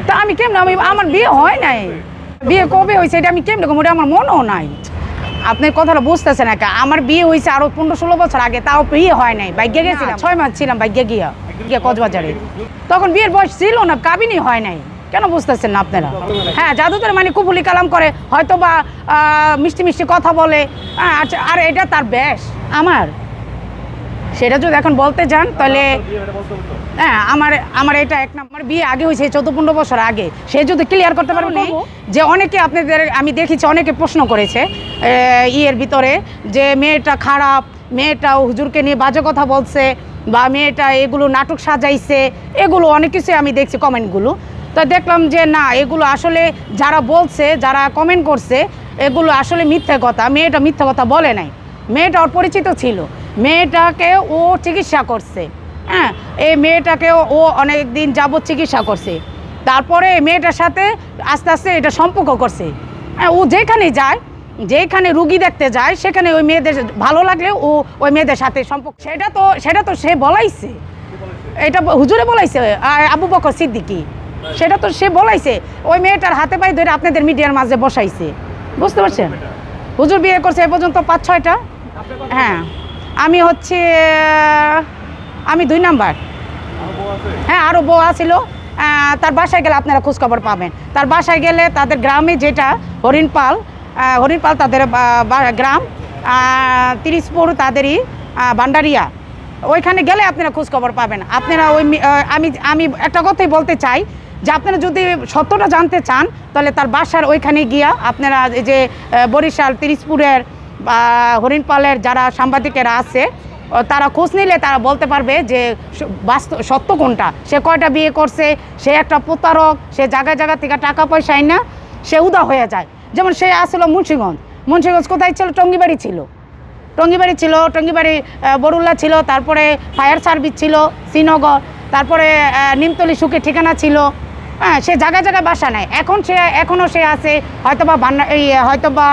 তা আমি কেমন আমার বিয়ে হয় নাই, বিয়ে কবে হয়েছে এটা আমি কেমন ওটা আমার মনেও নাই। আপনি কথাটা বুঝতেছেন না, আমার বিয়ে হয়েছে আরো 15-16 বছর আগে, তাও বিয়ে হয় নাই। বাইকে গেছিলাম 6 মাস ছিলাম বাইকে গিয়া কক্সবাজারে, তখন বিয়ের বয়স ছিল না, কাবিনই হয় নাই। কেন বুঝতেছেন না আপনারা? হ্যাঁ, জাদুদের মানে কুফুলি কালাম করে, হয়তো বা মিষ্টি মিষ্টি কথা বলে, আর এটা তার বেশ। আমার সেটা যদি এখন বলতে যান তাহলে হ্যাঁ, আমার এটা এক নম্বর বিয়ে আগে হয়েছে 14-15 বছর আগে। সে যদি ক্লিয়ার করতে পারবে না, যে অনেকে আপনাদের আমি দেখেছি অনেকে প্রশ্ন করেছে ইয়ের ভিতরে যে মেয়েটা খারাপ, মেয়েটা হুজুরকে নিয়ে বাজে কথা বলছে, বা মেয়েটা এগুলো নাটক সাজাইছে, এগুলো অনেক কিছু আমি দেখছি কমেন্টগুলো। তো দেখলাম যে না, এগুলো আসলে যারা বলছে, যারা কমেন্ট করছে, এগুলো আসলে মিথ্যে কথা। মেয়েটা মিথ্যে কথা বলে নাই, মেয়েটা ওর পরিচিত ছিল, মেয়েটাকে ও চিকিৎসা করছে। হ্যাঁ, এই মেয়েটাকে ও অনেক দিন যাবৎ চিকিৎসা করছে, তারপরে মেয়েটার সাথে আস্তে আস্তে এটা সম্পর্ক করছে। হ্যাঁ, ও যেখানে যায়, যেখানে রুগী দেখতে যায়, সেখানে ওই মেয়েদের ভালো লাগলে ও ওই মেয়েদের সাথে সম্পর্ক, সেটা তো সে বলাইছে, এটা হুজুরে বলাইছে, আবু বকর সিদ্দিকী, সেটা তো সে বলাইছে। ওই মেয়েটার হাতে পায়ে ধরে আপনাদের মিডিয়ার মাঝে বসাইছে, বুঝতে পারছেন? হুজুর বিয়ে করছে এ পর্যন্ত 5-6টা। হ্যাঁ, আমি 2 নাম্বার। হ্যাঁ, আরও বউ আছিল। তার বাসায় গেলে আপনারা খোঁজখবর পাবেন। তার বাসায় গেলে তাদের গ্রামে, যেটা হরিণপাল তাদের গ্রাম, তিরিশপুর তাদেরই ভান্ডারিয়া, ওইখানে গেলে আপনারা খোঁজখবর পাবেন। আপনারা আমি একটা কথাই বলতে চাই, যে আপনারা যদি সত্যটা জানতে চান, তাহলে তার বাসার ওইখানে গিয়া আপনারা এই যে বরিশাল, তিরিশপুরের বা হরিণপালের যারা সাংবাদিকেরা আছে, তারা খোঁজ নিলে তারা বলতে পারবে যে সত্য কোনটা। সে কয়টা বিয়ে করছে, সে একটা প্রতারক, সে জায়গায় জায়গা থেকে টাকা পয়সা আইনা সে উদা হয়ে যায়। যেমন সে আসলো মুন্সিগঞ্জ কোথায় ছিল? টঙ্গিবাড়ি ছিল, টঙ্গিবাড়ি বরুল্লা ছিল, তারপরে ফায়ার সার্ভিস ছিল শ্রীনগর, তারপরে নিমতলি সুখে ঠিকানা ছিল। হ্যাঁ, সে জায়গায় জায়গায় বাসা নেয়। এখনও সে আছে হয়তোবা হয়তোবা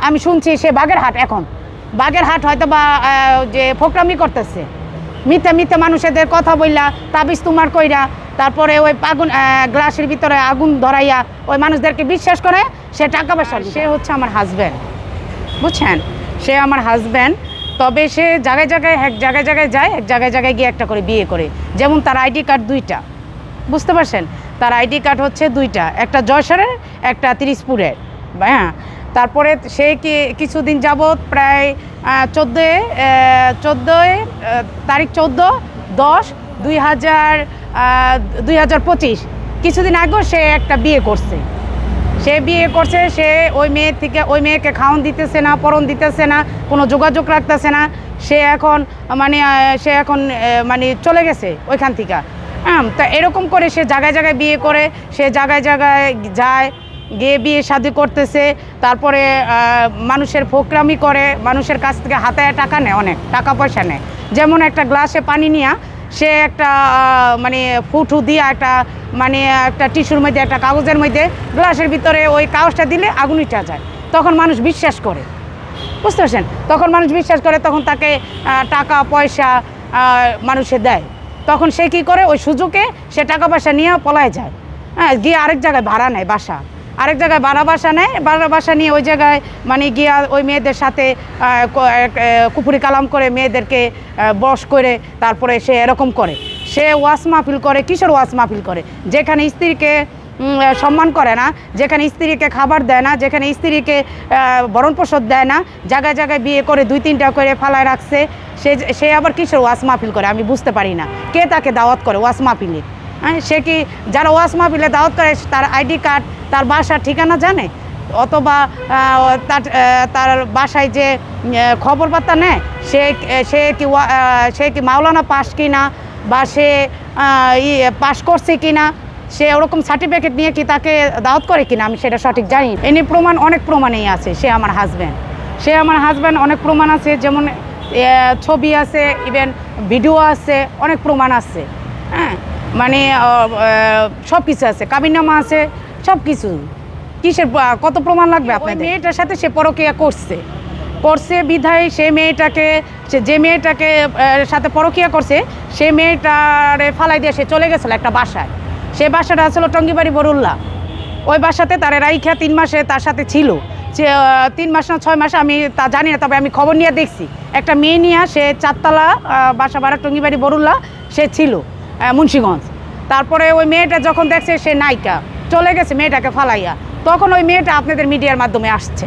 আমি শুনছি সে বাগেরহাট হয়তোবা যে ফোকরামি করতেছে, মিথ্যা মানুষেদের কথা বললা, তাবিজ তোমার কইরা, তারপরে ওই গ্লাসের ভিতরে আগুন ধরাইয়া ওই মানুষদেরকে বিশ্বাস করে সে টাকা পয়সা। সে হচ্ছে আমার হাজব্যান্ড, বুঝছেন? সে আমার হাজব্যান্ড। তবে সে জায়গায় জায়গায় যায়, এক জায়গায় গিয়ে একটা করে বিয়ে করে। যেমন তার আইডি কার্ড 2টা, বুঝতে পারছেন? তার আইডি কার্ড হচ্ছে 2টা, একটা জয়সরের, একটা তিরিশপুরের। হ্যাঁ, তারপরে সে কিছুদিন যাবৎ প্রায় 14/10/2025 কিছুদিন আগেও সে একটা বিয়ে করছে। সে ওই মেয়েকে খাওয়ান দিতেছে না, পরন দিতেছে না, কোনো যোগাযোগ রাখতেছে না। সে এখন চলে গেছে ওইখান থেকে। হ্যাঁ, তা এরকম করে সে জায়গায় জায়গায় বিয়ে করে, সে জায়গায় জায়গায় যায়, গিয়ে বিয়ে শাদি করতেছে। তারপরে মানুষের ফোকরামি করে, মানুষের কাছ থেকে হাতায় টাকা নেয়, অনেক টাকা পয়সা নেয়। যেমন একটা গ্লাসে পানি নিয়ে সে একটা ফুটু দিয়া একটা টিস্যুর মধ্যে, একটা কাগজের মধ্যে, গ্লাসের ভিতরে ওই কাগজটা দিলে আগুন উঠে যায়। তখন মানুষ বিশ্বাস করে, বুঝতে পারছেন? তখন তাকে টাকা পয়সা মানুষে দেয়। তখন সে কী করে, ওই সুযোগে সে টাকা পয়সা নিয়ে পলায় যায়। হ্যাঁ, গিয়ে আরেক জায়গায় ভাড়া নেয় বাসা, ভাড়া বাসা নিয়ে ওই জায়গায় গিয়া ওই মেয়েদের সাথে কুফুরি কালাম করে, মেয়েদেরকে বশ করে, তারপরে সে এরকম করে। সে ওয়াজ মাহফিল করে। কিসের ওয়াজ মাহফিল করে? যেখানে স্ত্রীকে সম্মান করে না, যেখানে স্ত্রীকে খাবার দেয় না, যেখানে স্ত্রীকে ভরণপোষণ দেয় না, জায়গায় জায়গায় বিয়ে করে 2-3টা করে ফালায় রাখছে। সে আবার কিসের ওয়াজ মাহফিল করে আমি বুঝতে পারি না। কে তাকে দাওয়াত করে ওয়াজ মাহফিলে? হ্যাঁ, সে কি যারা ওয়াজ মাহফিলে দাওয়াত করে তার আইডি কার্ড, তার বাসার ঠিকানা জানে? অথবা তার বাসায় যে খবর বার্তা নেয়, সে কি মাওলানা পাস কিনা, বা সে পাস করছে কিনা, সে ওরকম সার্টিফিকেট নিয়ে কি তাকে দাওয়াত করে কিনা, আমি সেটা সঠিক জানি। এনে অনেক প্রমাণই আছে। সে আমার হাজব্যান্ড, অনেক প্রমাণ আছে। যেমন ছবি আছে, ইভেন ভিডিও আছে, অনেক প্রমাণ আছে। হ্যাঁ, সব কিছু আছে, কাবিননামা আছে, সব কিছু। কিসের কত প্রমাণ লাগবে আপনাদের? মেয়েটার সাথে সে পরকীয়া করছে বিধায় যে মেয়েটাকে সাথে পরকীয়া করছে, সে মেয়েটারে ফালাই দিয়ে সে চলে গেছিল একটা বাসায়। সে বাসাটা আসলে টঙ্গিবাড়ি বরুল্লা। ওই বাসাতে তার রাইখা 3 মাসে তার সাথে ছিল, 3 মাস না 6 মাস আমি তা জানি না, তবে আমি খবর নিয়ে দেখছি একটা মেয়ে নিয়ে সে 4 তলা বাসা ভাড়া টঙ্গিবাড়ি বরুল্লা সে ছিল মুন্সিগঞ্জ। তারপরে ওই মেয়েটা যখন দেখছে সে নায়িকা চলে গেছে মেয়েটাকে ফালাইয়া, তখন ওই মেয়েটা আপনাদের মিডিয়ার মাধ্যমে আসছে।